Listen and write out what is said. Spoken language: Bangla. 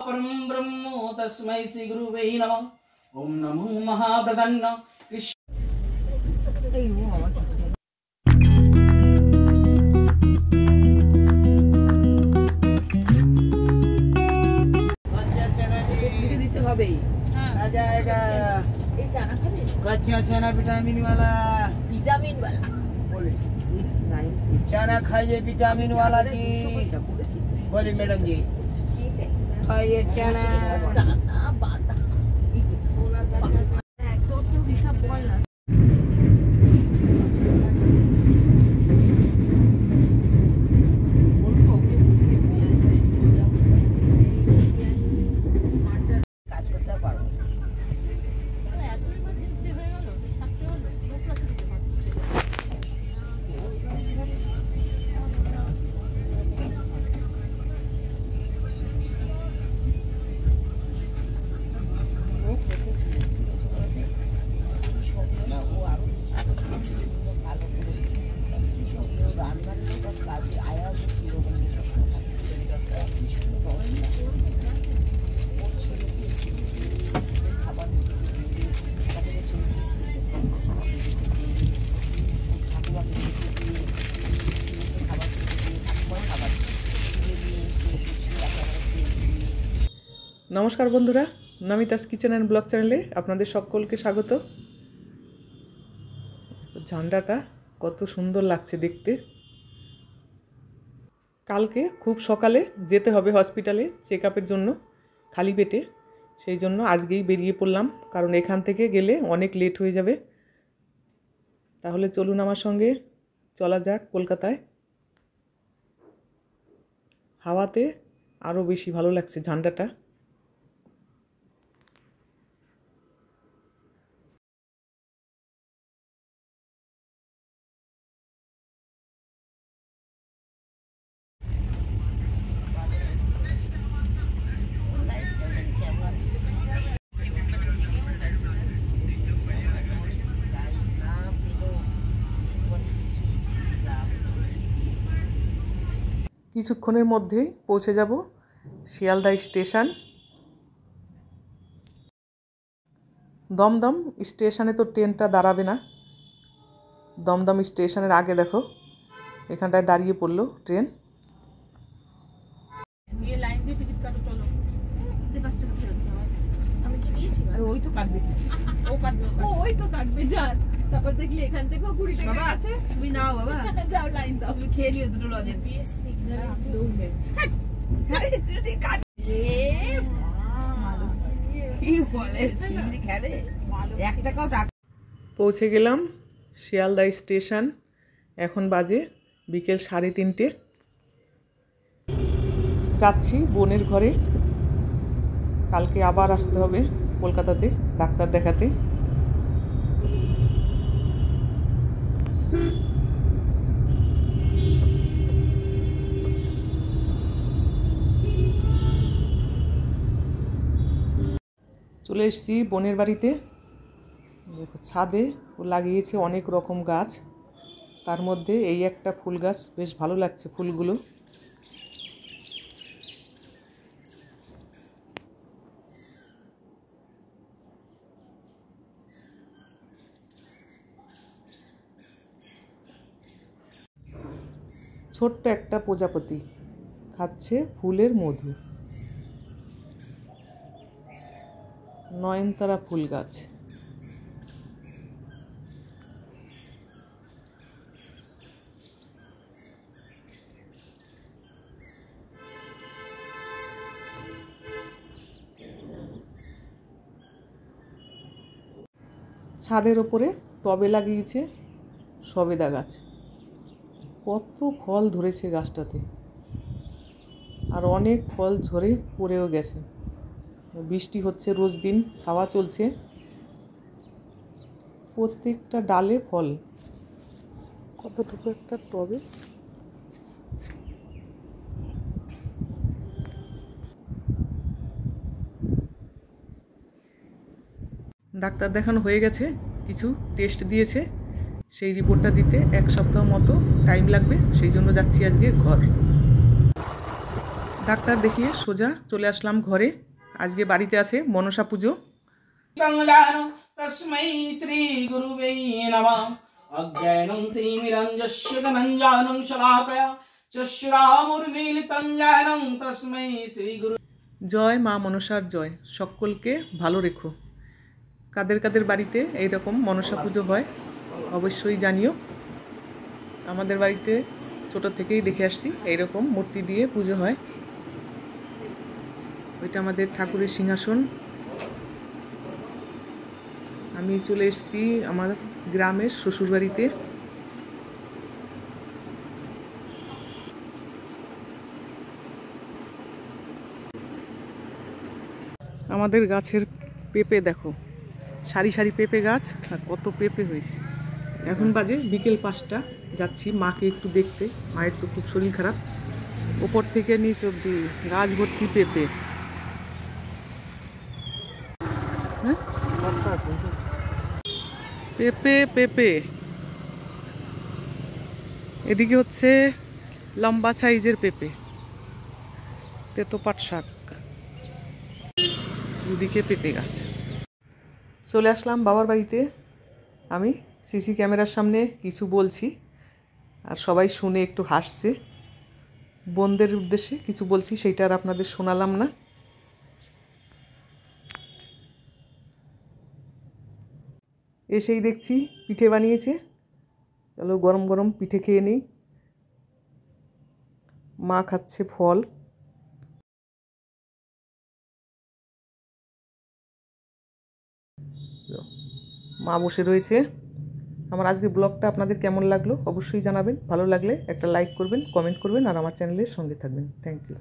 परम ब्रह्मो तस्मै श्री गुरुवे नमः। ओम नमो महाप्रदन्न कृष्ण। कच्चा चना विटामिन वाला बोले चना खाइए विटामिन वाला जी। बोले मैडम जी खाइए चना। नमस्कार बंधुरा, नमितास किचेन एंड ब्लग चैनेले आपनादेर सकलके स्वागत। झंडाटा कत सुंदर लागছে देखते। कालके खूब सकाले जेते हबे हस्पिटाले चेकआपेर जोन्नो खाली पेटे, सेई जोन्नो आजकेई बेरिये पड़लाम, कारण एखान थेके गेले अनेक लेट हये जाबे। ताहले चलुन आमार संगे चला जाक कलकाताय। हावाते आरो बेशी भालो लागছে झंडाटा। কিছুক্ষণের মধ্যেই পৌঁছে যাব শিয়ালদা স্টেশন। দমদম স্টেশনে তো ট্রেনটা দাঁড়াবে না। দমদম স্টেশনের আগে দেখো এখানটায় দাঁড়িয়ে পড়লো ট্রেন। তারপর দেখলি এখান থেকেও 20 টাকা আছে। তুমি নাও বাবা, যাও লাইন দাও, তুমি খেয়ে নিও দুটো লজেন্স। পৌঁছে গেলাম শিয়ালদা স্টেশন। এখন বাজে বিকেল 3:30। যাচ্ছি বোনের ঘরে। কালকে আবার আসতে হবে কলকাতাতে ডাক্তার দেখাতে। চলে এসেছি বোনের বাড়িতে। দেখো ছাদে ও লাগিয়েছে অনেক রকম গাছ, তার মধ্যে এই একটা ফুল গাছ বেশ ভালো লাগছে ফুলগুলো। ছোট্ট একটা প্রজাপতি খাচ্ছে ফুলের মধু। নয়নতারা ফুল গাছ। ছাদের ওপরে টবে লাগিয়েছে সবেদা গাছ। কত ফল ধরেছে গাছটাতে, আর অনেক ফল ঝরে পড়েও গেছে। বৃষ্টি হচ্ছে রোজ দিন, হাওয়া চলছে, প্রত্যেকটা ডালে ফল। কতটুকু একটা টবে। ডাক্তার দেখানো হয়ে গেছে, কিছু টেস্ট দিয়েছে, সেই রিপোর্টটা দিতে 1 সপ্তাহ মতো টাইম লাগবে। সেই জন্য যাচ্ছি আজকে ঘর। ডাক্তার দেখিয়ে সোজা চলে আসলাম ঘরে। আজকে বাড়িতে আছে মনসা পুজো। জ্ঞানং তস্मै শ্রী গুরুবে নমঃ। অজ্ঞানং তিমিরঞ্জস্য জ্ঞানঞ্জনং শলাকয়া চক্ষুরামুর্মীলিতং জ্ঞানং তস্मै শ্রী গুরু। জয় মা মনসার জয়। সকলকে ভালো রেখো। কাদের কাদের বাড়িতে এইরকম মনসা পুজো হয় অবশ্যই জানিও। আমাদের বাড়িতে ছোট থেকেই দেখে আসছি এইরকম মূর্তি দিয়ে পুজো হয়। ওইটা আমাদের ঠাকুরের সিংহাসন। আমি চলে এসেছি আমার গ্রামের শ্বশুরবাড়িতে। আমাদের গাছের পেঁপে দেখো, সারি সারি পেঁপে গাছ, আর কত পেঁপে হয়েছে। এখন বাজে বিকেল 5টা। যাচ্ছি মাকে একটু দেখতে, মায়ের তো খুব শরীর খারাপ। ওপর থেকে নিচে অব্দি গাছ ভর্তি পেঁপে। হ্যাঁ, পেঁপে পেঁপে। এদিকে হচ্ছে লম্বা সাইজের পেঁপে, তেতো পাট শাক, দুদিকে পেঁপে গাছ। চলে আসলাম বাবার বাড়িতে। আমি সিসি ক্যামেরার সামনে কিছু বলছি আর সবাই শুনে একটু হাসছে। বোনদের উদ্দেশ্যে কিছু বলছি, সেইটা আর আপনাদের শোনালাম না। এসেই দেখছি পিঠে বানিয়েছে। চলো গরম গরম পিঠে খেয়ে নিই। মা খাচ্ছে ফল। মা বসে রয়েছে। আমার আজকে ব্লগটা আপনাদের কেমন লাগলো অবশ্যই জানাবেন। ভালো লাগলে একটা লাইক করবেন, কমেন্ট করবেন আর আমার চ্যানেলের সঙ্গে থাকবেন। Thank you.